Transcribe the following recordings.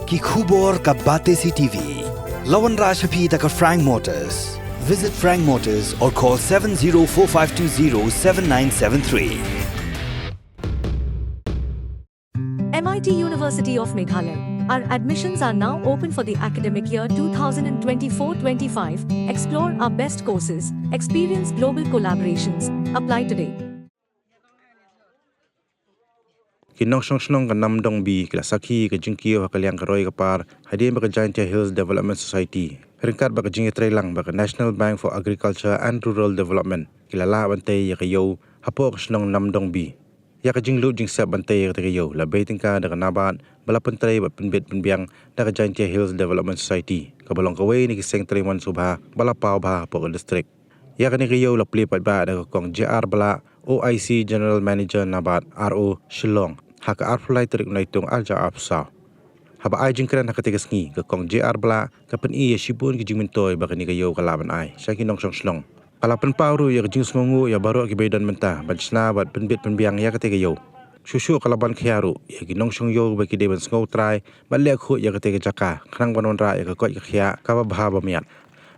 ki khubor ka bate si TV. Lawan Rashapi taka Frank Motors. Visit Frank Motors or call 7045207973. MIT University of Meghalaya. Our admissions are now open for the academic year 2024-25. Explore our best courses, experience global collaborations. Apply today. Kinong song ka namdong bi kila saki ka jingkiyo hakaliang karoy kapar hadi baka Giant Hills Development Society ringkat baka jingi trailang baka National Bank for Agriculture and Rural Development kila la bantay ya kayo hapo kasnong namdong bi ya ka jinglu jing sab bantay ya kayo labay tingka daga nabat bala pantay bat penbit penbiang daga Giant Hills Development Society kabalong kaway ni kiseng triwan subha bala pau bah hapo district ya kani kayo lapli Paidbah daga kong JR bala OIC General Manager nabat RO Shillong haka arfulai terik naitung alja apsa haba ai jingkran hakatigas ngi ka kong JR bla ka pen iya shibun ki Jingdon baka ni kayo kalaban ai sa kinong song kalapan pauru ya jing smongu ya baro ki bedan menta bajna bat penbit penbiang ya kate kayo susu kalaban khiaru ya kinong song yo baki deban sngau trai balle khu ya kate jaka khrang banon ra ya ka ko khia ka ba bha miat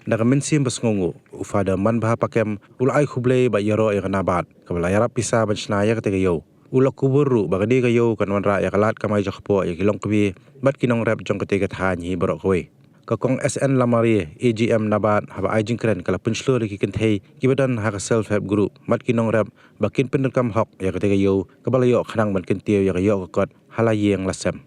daga mensim basngongu ufada man bha pakem ul ai khuble ba yaro ya kanabat kabala yarap pisa bajna ya kate kayo ulak kuburu bagadi kayo kanwan ra ya kalat Kamai jakpo ya kilong kubi bat kinong rap jong ketiga thanyi barok kowe kakong SN lamari AGM nabat haba ajing kren kala punchlo ri kintei kibadan ha self help group bat kinong rap bakin pendekam hok ya ketiga yo kabalayo khanang ban kintiyo ya kayo kakot halayeng lasem